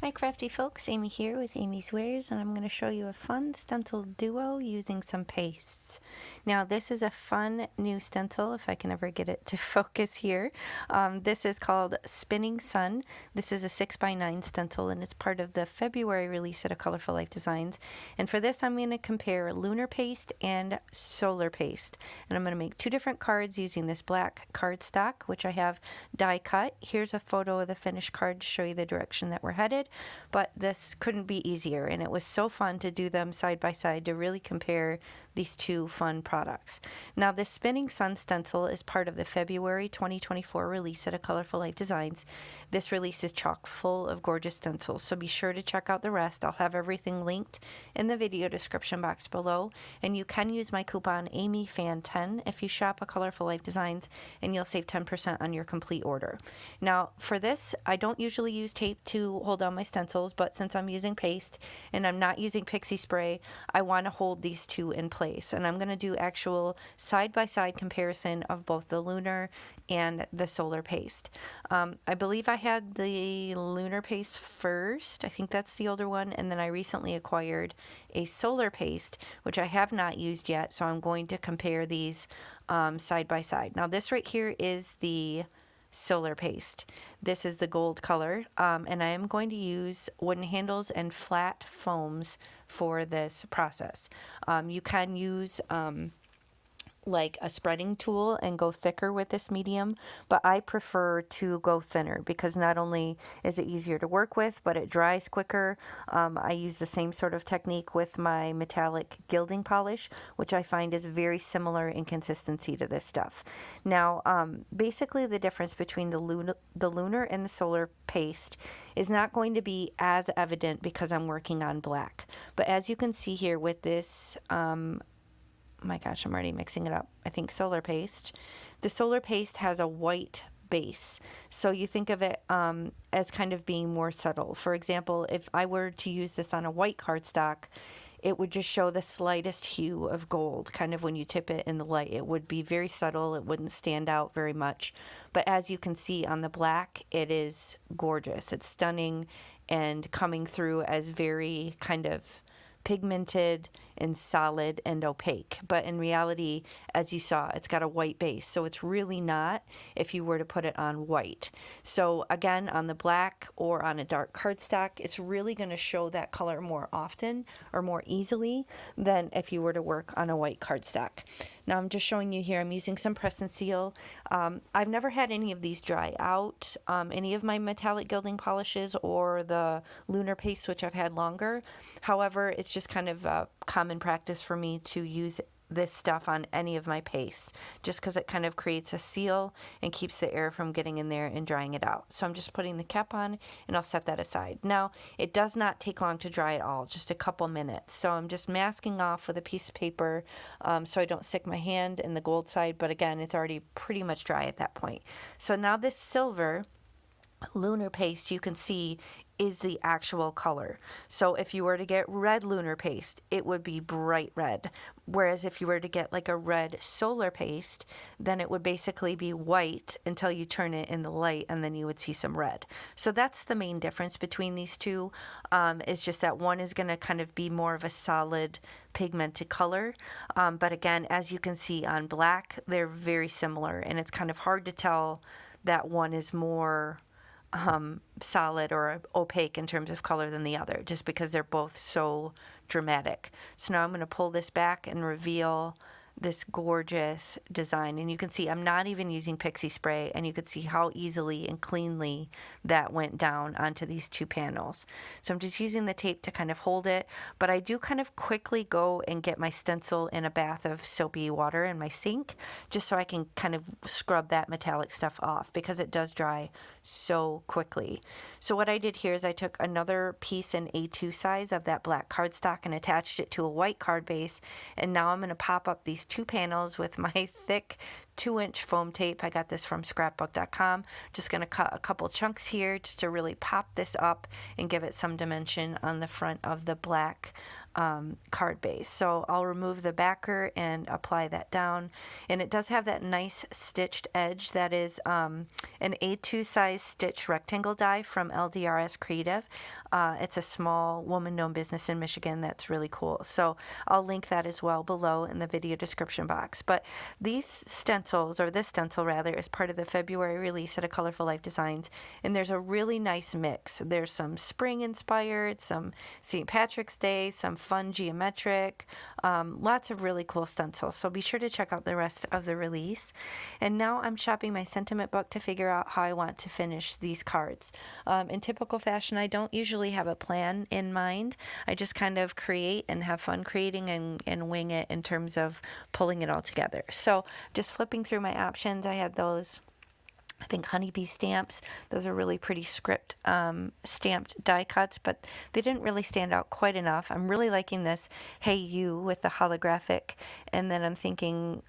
Hi crafty folks, Amy here with Amy's Wares, and I'm going to show you a fun stencil duo using some pastes. Now this is a fun new stencil, if I can ever get it to focus here. This is called Spinning Sun. This is a 6x9 stencil and it's part of the February release at Colorful Life Designs. And for this I'm going to compare lunar paste and solar paste. And I'm going to make two different cards using this black cardstock, which I have die cut. Here's a photo of the finished card to show you the direction that we're headed. But this couldn't be easier, and it was so fun to do them side by side to really compare these two fun products. Now this Spinning Sun stencil is part of the February 2024 release at Colorful Life Designs. This release is chock full of gorgeous stencils, so be sure to check out the rest. I'll have everything linked in the video description box below, and you can use my coupon AMYFAN10 if you shop at Colorful Life Designs, and you'll save 10% on your complete order. Now for this, I don't usually use tape to hold down my stencils, but since I'm using paste and I'm not using pixie spray, I want to hold these two in place. And I'm going to do actual side-by-side comparison of both the lunar and the solar paste. I believe I had the lunar paste first. I think that's the older one. And then I recently acquired a solar paste, which I have not used yet. So I'm going to compare these side by side. Now this right here is the solar paste. This is the gold color, and I am going to use wooden handles and flat foams for this process. You can use like a spreading tool and go thicker with this medium, but I prefer to go thinner because not only is it easier to work with, but it dries quicker. I use the same sort of technique with my metallic gilding polish, which I find is very similar in consistency to this stuff. Now, basically the difference between the lunar and the solar paste is not going to be as evident because I'm working on black. But as you can see here with this, my gosh, I'm already mixing it up. I think solar paste. The solar paste has a white base. So you think of it as kind of being more subtle. For example, if I were to use this on a white cardstock, it would just show the slightest hue of gold. Kind of when you tip it in the light, it would be very subtle. It wouldn't stand out very much. But as you can see on the black, it is gorgeous. It's stunning and coming through as very kind of pigmented and solid and opaque, but in reality, as you saw, it's got a white base, so it's really not if you were to put it on white. So again, on the black or on a dark cardstock, it's really going to show that color more often or more easily than if you were to work on a white cardstock. Now I'm just showing you here, I'm using some press and seal. I've never had any of these dry out, any of my metallic gilding polishes or the lunar paste, which I've had longer. However, it's just kind of common practice for me to use this stuff on any of my pastes just because it kind of creates a seal and keeps the air from getting in there and drying it out. So I'm just putting the cap on and I'll set that aside. Now it does not take long to dry at all, just a couple minutes. So I'm just masking off with a piece of paper so I don't stick my hand in the gold side, but again, it's already pretty much dry at that point. So now this silver lunar paste, you can see, is the actual color. So if you were to get red lunar paste, it would be bright red. Whereas if you were to get like a red solar paste, then it would basically be white until you turn it in the light and then you would see some red. So that's the main difference between these two, is just that one is going to kind of be more of a solid pigmented color. But again, as you can see on black, they're very similar and it's kind of hard to tell that one is more solid or opaque in terms of color than the other, just because they're both so dramatic. So now I'm going to pull this back and reveal this gorgeous design, and you can see I'm not even using pixie spray, and you can see how easily and cleanly that went down onto these two panels. So I'm just using the tape to kind of hold it, but I do kind of quickly go and get my stencil in a bath of soapy water in my sink just so I can kind of scrub that metallic stuff off because it does dry so quickly. So what I did here is I took another piece in A2 size of that black cardstock and attached it to a white card base, and now I'm going to pop up these two panels with my thick 2-inch foam tape. I got this from scrapbook.com. Just going to cut a couple chunks here just to really pop this up and give it some dimension on the front of the black card base. So I'll remove the backer and apply that down. And it does have that nice stitched edge that is an A2 size stitch rectangle die from LDRS Creative. It's a small woman-owned business in Michigan that's really cool. So I'll link that as well below in the video description box. But these stencils, or this stencil rather, is part of the February release at A Colorful Life Designs. And there's a really nice mix. There's some spring inspired, some St. Patrick's Day, some fun geometric, lots of really cool stencils. So be sure to check out the rest of the release. And now I'm shopping my sentiment book to figure out how I want to finish these cards. In typical fashion, I don't usually have a plan in mind. I just kind of create and have fun creating and wing it in terms of pulling it all together. So just flipping through my options, I had those, I think, honeybee stamps. Those are really pretty script stamped die cuts, but they didn't really stand out quite enough. I'm really liking this Hey You with the holographic, and then I'm thinking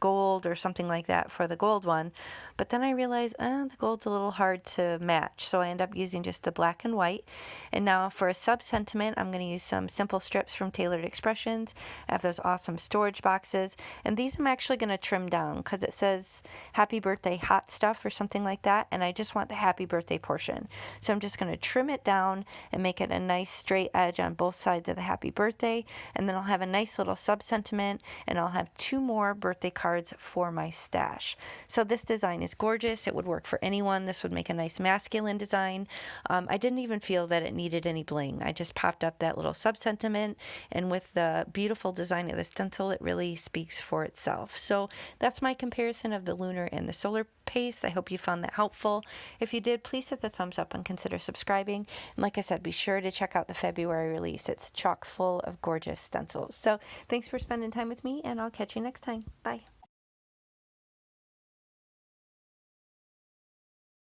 gold or something like that for the gold one. But then I realized the gold's a little hard to match, so I end up using just the black and white. And now for a sub-sentiment, I'm going to use some simple strips from Tailored Expressions. I have those awesome storage boxes, and these I'm actually going to trim down because it says Happy Birthday Hot Stuff or something like that, and I just want the happy birthday portion. So I'm just going to trim it down and make it a nice straight edge on both sides of the happy birthday, and then I'll have a nice little sub-sentiment, and I'll have 2 more birthday cards for my stash. So this design is gorgeous. It would work for anyone. This would make a nice masculine design. I didn't even feel that it needed any bling. I just popped up that little sub-sentiment, and with the beautiful design of the stencil, it really speaks for itself. So that's my comparison of the lunar and the solar paste. I hope you found that helpful. If you did, please hit the thumbs up and consider subscribing. And like I said, be sure to check out the February release. It's chock full of gorgeous stencils. So thanks for spending time with me, and I'll catch you next time. Bye.